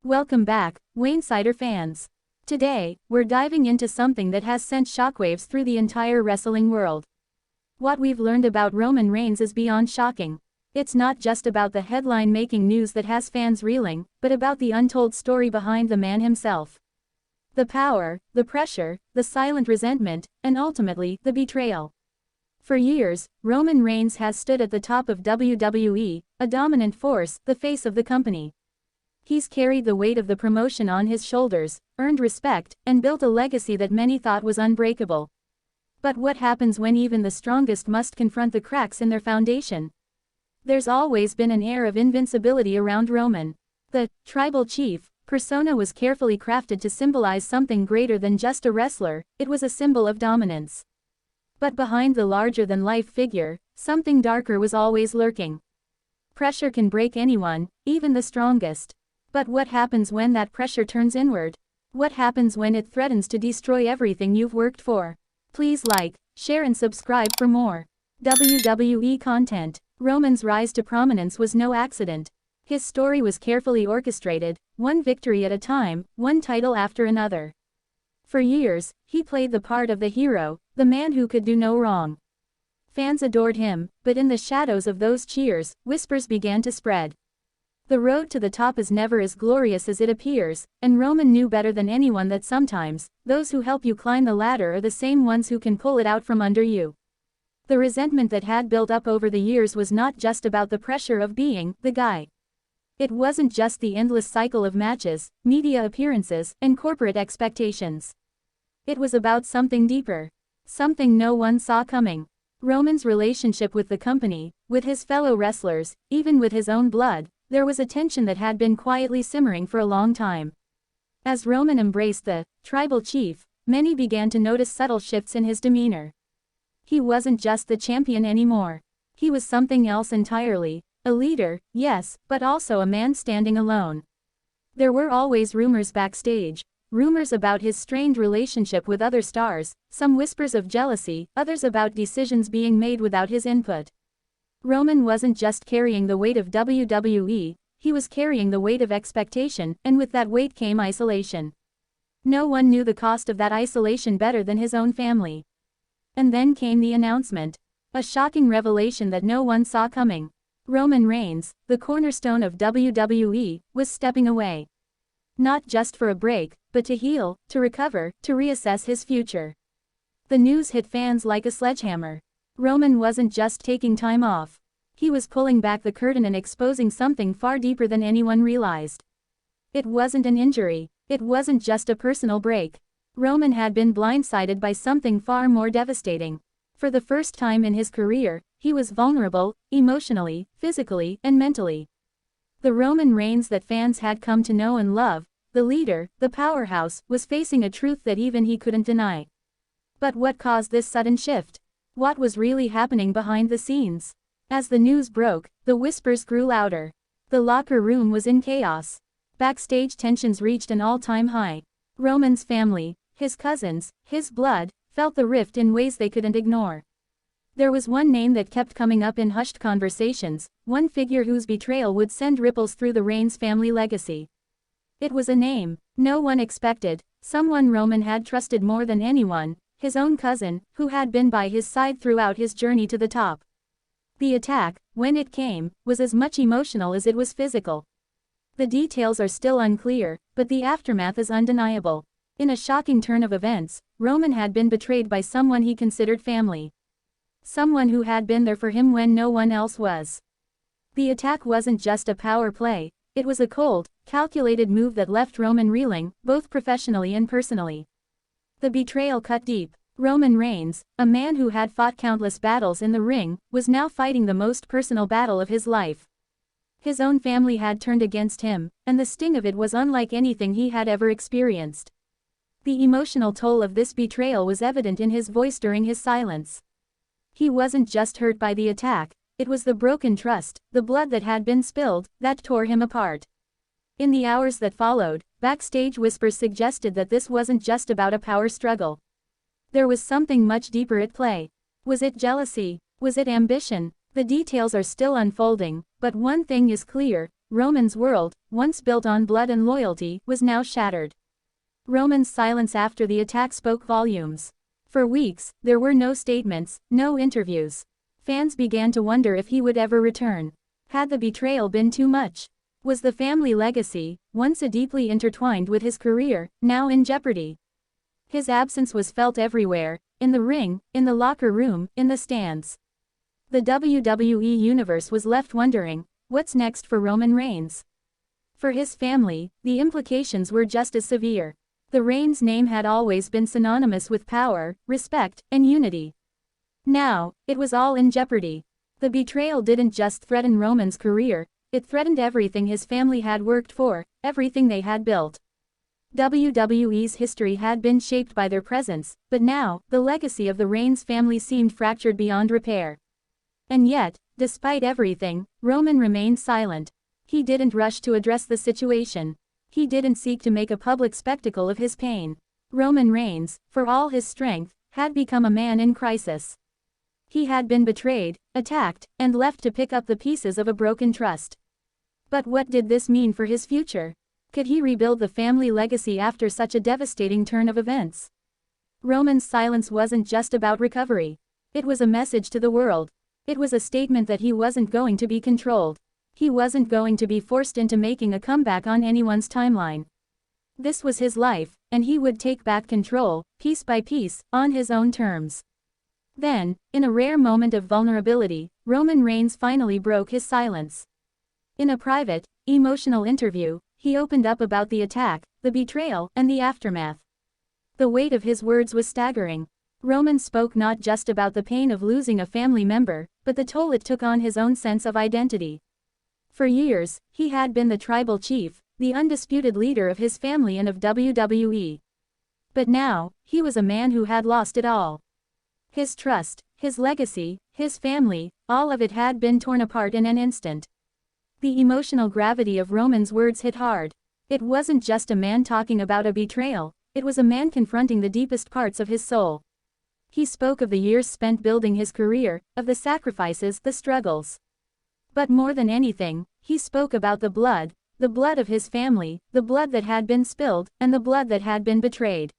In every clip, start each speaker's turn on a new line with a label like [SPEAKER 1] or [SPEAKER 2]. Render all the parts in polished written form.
[SPEAKER 1] Welcome back, Wayne-Sider fans. Today, we're diving into something that has sent shockwaves through the entire wrestling world. What we've learned about Roman Reigns is beyond shocking. It's not just about the headline-making news that has fans reeling, but about the untold story behind the man himself. The power, the pressure, the silent resentment, and ultimately, the betrayal. For years, Roman Reigns has stood at the top of WWE, a dominant force, the face of the company. He's carried the weight of the promotion on his shoulders, earned respect, and built a legacy that many thought was unbreakable. But what happens when even the strongest must confront the cracks in their foundation? There's always been an air of invincibility around Roman. The tribal chief persona was carefully crafted to symbolize something greater than just a wrestler. It was a symbol of dominance. But behind the larger-than-life figure, something darker was always lurking. Pressure can break anyone, even the strongest. But what happens when that pressure turns inward? What happens when it threatens to destroy everything you've worked for? Please like, share and subscribe for more WWE content. Roman's rise to prominence was no accident. His story was carefully orchestrated, one victory at a time, one title after another. For years, he played the part of the hero, the man who could do no wrong. Fans adored him, but in the shadows of those cheers, whispers began to spread. The road to the top is never as glorious as it appears, and Roman knew better than anyone that sometimes, those who help you climb the ladder are the same ones who can pull it out from under you. The resentment that had built up over the years was not just about the pressure of being the guy. It wasn't just the endless cycle of matches, media appearances, and corporate expectations. It was about something deeper. Something no one saw coming. Roman's relationship with the company, with his fellow wrestlers, even with his own blood, there was a tension that had been quietly simmering for a long time. As Roman embraced the tribal chief, many began to notice subtle shifts in his demeanor. He wasn't just the champion anymore. He was something else entirely. A leader, yes, but also a man standing alone. There were always rumors backstage. Rumors about his strained relationship with other stars, some whispers of jealousy, others about decisions being made without his input. Roman wasn't just carrying the weight of WWE, he was carrying the weight of expectation, and with that weight came isolation. No one knew the cost of that isolation better than his own family. And then came the announcement. A shocking revelation that no one saw coming. Roman Reigns, the cornerstone of WWE, was stepping away. Not just for a break, but to heal, to recover, to reassess his future. The news hit fans like a sledgehammer. Roman wasn't just taking time off. He was pulling back the curtain and exposing something far deeper than anyone realized. It wasn't an injury. It wasn't just a personal break. Roman had been blindsided by something far more devastating. For the first time in his career, he was vulnerable, emotionally, physically, and mentally. The Roman Reigns that fans had come to know and love, the leader, the powerhouse, was facing a truth that even he couldn't deny. But what caused this sudden shift? What was really happening behind the scenes? As the news broke, the whispers grew louder. The locker room was in chaos. Backstage tensions reached an all-time high. Roman's family, his cousins, his blood, felt the rift in ways they couldn't ignore. There was one name that kept coming up in hushed conversations, one figure whose betrayal would send ripples through the Reigns family legacy. It was a name no one expected, someone Roman had trusted more than anyone, his own cousin, who had been by his side throughout his journey to the top. The attack, when it came, was as much emotional as it was physical. The details are still unclear, but the aftermath is undeniable. In a shocking turn of events, Roman had been betrayed by someone he considered family. Someone who had been there for him when no one else was. The attack wasn't just a power play, it was a cold, calculated move that left Roman reeling, both professionally and personally. The betrayal cut deep. Roman Reigns, a man who had fought countless battles in the ring, was now fighting the most personal battle of his life. His own family had turned against him, and the sting of it was unlike anything he had ever experienced. The emotional toll of this betrayal was evident in his voice during his silence. He wasn't just hurt by the attack, it was the broken trust, the blood that had been spilled, that tore him apart. In the hours that followed, backstage whispers suggested that this wasn't just about a power struggle. There was something much deeper at play. Was it jealousy? Was it ambition? The details are still unfolding, but one thing is clear, Roman's world, once built on blood and loyalty, was now shattered. Roman's silence after the attack spoke volumes. For weeks, there were no statements, no interviews. Fans began to wonder if he would ever return. Had the betrayal been too much? Was the family legacy, once so deeply intertwined with his career, now in jeopardy? His absence was felt everywhere, in the ring, in the locker room, in the stands. The WWE Universe was left wondering, what's next for Roman Reigns? For his family, the implications were just as severe. The Reigns name had always been synonymous with power, respect, and unity. Now, it was all in jeopardy. The betrayal didn't just threaten Roman's career, it threatened everything his family had worked for, everything they had built. WWE's history had been shaped by their presence, but now, the legacy of the Reigns family seemed fractured beyond repair. And yet, despite everything, Roman remained silent. He didn't rush to address the situation. He didn't seek to make a public spectacle of his pain. Roman Reigns, for all his strength, had become a man in crisis. He had been betrayed, attacked, and left to pick up the pieces of a broken trust. But what did this mean for his future? Could he rebuild the family legacy after such a devastating turn of events? Roman's silence wasn't just about recovery. It was a message to the world. It was a statement that he wasn't going to be controlled. He wasn't going to be forced into making a comeback on anyone's timeline. This was his life, and he would take back control, piece by piece, on his own terms. Then, in a rare moment of vulnerability, Roman Reigns finally broke his silence. In a private, emotional interview, he opened up about the attack, the betrayal, and the aftermath. The weight of his words was staggering. Roman spoke not just about the pain of losing a family member, but the toll it took on his own sense of identity. For years, he had been the tribal chief, the undisputed leader of his family and of WWE. But now, he was a man who had lost it all. His trust, his legacy, his family, all of it had been torn apart in an instant. The emotional gravity of Roman's words hit hard. It wasn't just a man talking about a betrayal, it was a man confronting the deepest parts of his soul. He spoke of the years spent building his career, of the sacrifices, the struggles. But more than anything, he spoke about the blood of his family, the blood that had been spilled, and the blood that had been betrayed.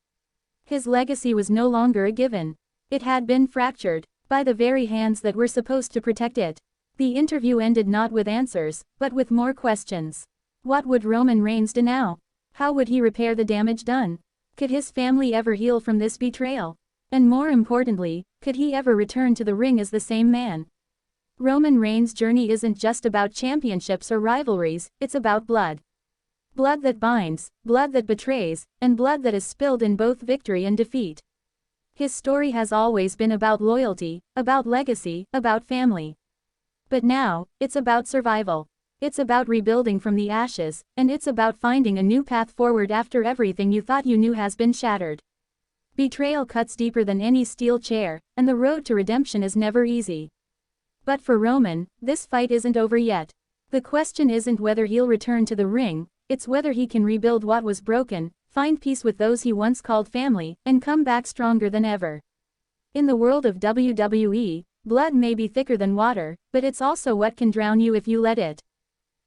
[SPEAKER 1] His legacy was no longer a given. It had been fractured, by the very hands that were supposed to protect it. The interview ended not with answers, but with more questions. What would Roman Reigns do now? How would he repair the damage done? Could his family ever heal from this betrayal? And more importantly, could he ever return to the ring as the same man? Roman Reigns' journey isn't just about championships or rivalries, it's about blood. Blood that binds, blood that betrays, and blood that is spilled in both victory and defeat. His story has always been about loyalty, about legacy, about family. But now, it's about survival. It's about rebuilding from the ashes, and it's about finding a new path forward after everything you thought you knew has been shattered. Betrayal cuts deeper than any steel chair, and the road to redemption is never easy. But for Roman, this fight isn't over yet. The question isn't whether he'll return to the ring, it's whether he can rebuild what was broken, find peace with those he once called family, and come back stronger than ever. In the world of WWE, blood may be thicker than water, but it's also what can drown you if you let it.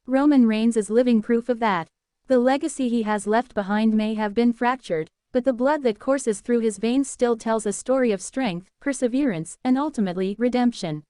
[SPEAKER 1] Roman Reigns is living proof of that. The legacy he has left behind may have been fractured, but the blood that courses through his veins still tells a story of strength, perseverance, and ultimately, redemption.